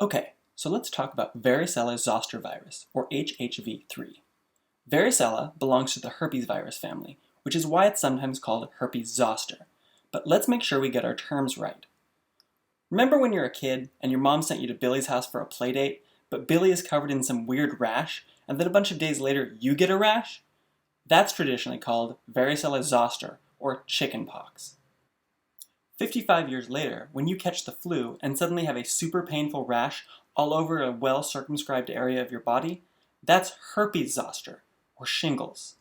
Okay, so let's talk about Varicella Zoster virus, or HHV3. Varicella belongs to the herpes virus family, which is why it's sometimes called herpes zoster. But let's make sure we get our terms right. Remember when you were a kid and your mom sent you to Billy's house for a play date, but Billy is covered in some weird rash, and then a bunch of days later you get a rash? That's traditionally called Varicella zoster, or chickenpox. 55 years later, when you catch the flu and suddenly have a super painful rash all over a well-circumscribed area of your body, that's herpes zoster, or shingles.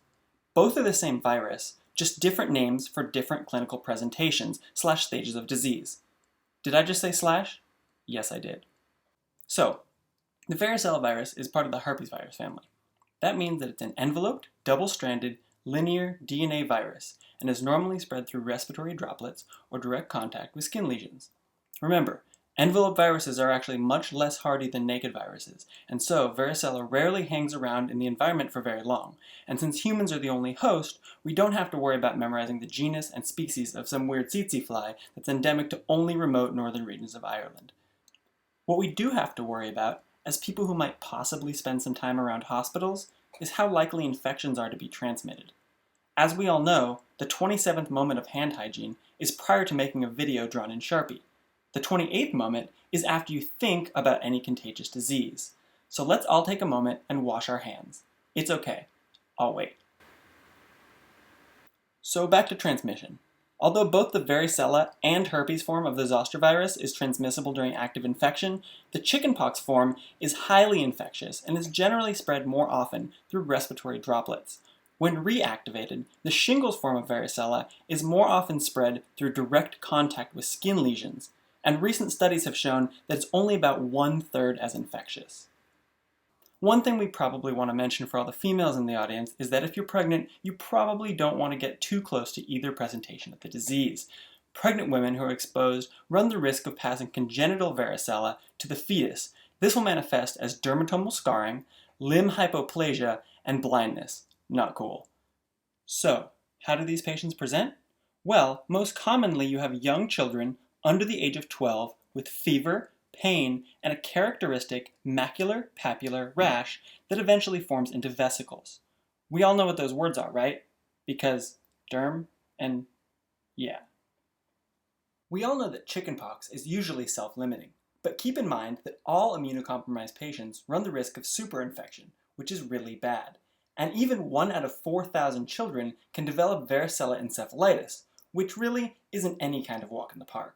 Both are the same virus, just different names for different clinical presentations / stages of disease. Did I just say slash? Yes, I did. So, the varicella virus is part of the herpes virus family. That means that it's an enveloped, double-stranded, linear DNA virus and is normally spread through respiratory droplets or direct contact with skin lesions. Remember, envelope viruses are actually much less hardy than naked viruses, and so varicella rarely hangs around in the environment for very long, and since humans are the only host, we don't have to worry about memorizing the genus and species of some weird tsetse fly that's endemic to only remote northern regions of Ireland. What we do have to worry about, as people who might possibly spend some time around hospitals, is how likely infections are to be transmitted. As we all know, the 27th moment of hand hygiene is prior to making a video drawn in Sharpie. The 28th moment is after you think about any contagious disease. So let's all take a moment and wash our hands. It's okay. I'll wait. So back to transmission. Although both the varicella and herpes form of the zoster virus is transmissible during active infection, the chickenpox form is highly infectious and is generally spread more often through respiratory droplets. When reactivated, the shingles form of varicella is more often spread through direct contact with skin lesions, and recent studies have shown that it's only about 1/3 as infectious. One thing we probably want to mention for all the females in the audience is that if you're pregnant, you probably don't want to get too close to either presentation of the disease. Pregnant women who are exposed run the risk of passing congenital varicella to the fetus. This will manifest as dermatomal scarring, limb hypoplasia, and blindness. Not cool. So, how do these patients present? Well, most commonly you have young children under the age of 12 with fever, pain, and a characteristic macular papular rash that eventually forms into vesicles. We all know what those words are, right? Because derm and yeah. We all know that chickenpox is usually self-limiting, but keep in mind that all immunocompromised patients run the risk of superinfection, which is really bad. And even 1 out of 4,000 children can develop varicella encephalitis, which really isn't any kind of walk in the park.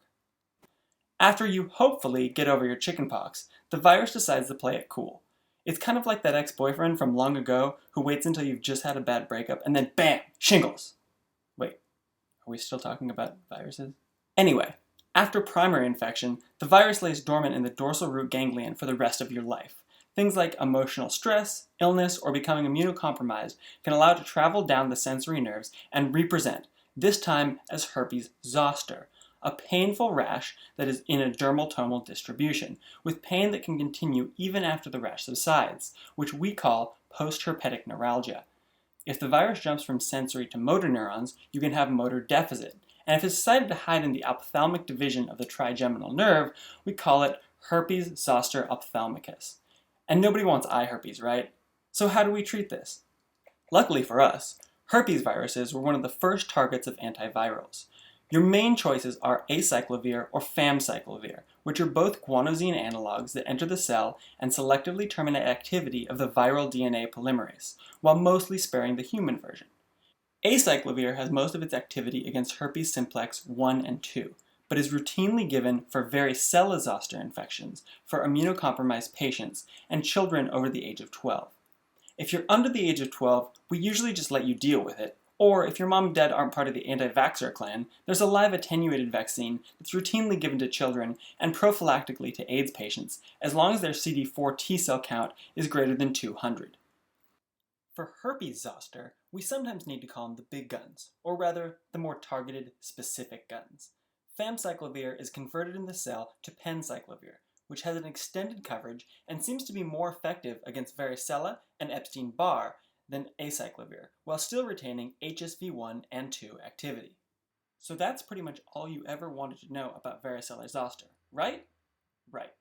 After you hopefully get over your chickenpox, the virus decides to play it cool. It's kind of like that ex-boyfriend from long ago who waits until you've just had a bad breakup and then BAM! Shingles! Wait, are we still talking about viruses? Anyway, after primary infection, the virus lays dormant in the dorsal root ganglion for the rest of your life. Things like emotional stress, illness, or becoming immunocompromised can allow it to travel down the sensory nerves and represent, this time as herpes zoster, a painful rash that is in a dermatomal distribution, with pain that can continue even after the rash subsides, which we call postherpetic neuralgia. If the virus jumps from sensory to motor neurons, you can have motor deficit, and if it's decided to hide in the ophthalmic division of the trigeminal nerve, we call it herpes zoster ophthalmicus. And nobody wants eye herpes, right? So how do we treat this? Luckily for us, herpes viruses were one of the first targets of antivirals. Your main choices are acyclovir or famciclovir, which are both guanosine analogs that enter the cell and selectively terminate activity of the viral DNA polymerase, while mostly sparing the human version. Acyclovir has most of its activity against herpes simplex 1 and 2, but is routinely given for varicella zoster infections for immunocompromised patients and children over the age of 12. If you're under the age of 12, we usually just let you deal with it, or if your mom and dad aren't part of the anti-vaxxer clan, there's a live attenuated vaccine that's routinely given to children and prophylactically to AIDS patients, as long as their CD4 T cell count is greater than 200. For herpes zoster, we sometimes need to call them the big guns, or rather, the more targeted, specific guns. Famciclovir is converted in the cell to penciclovir, which has an extended coverage and seems to be more effective against varicella and Epstein-Barr than acyclovir, while still retaining HSV1 and 2 activity. So that's pretty much all you ever wanted to know about varicella zoster, right? Right.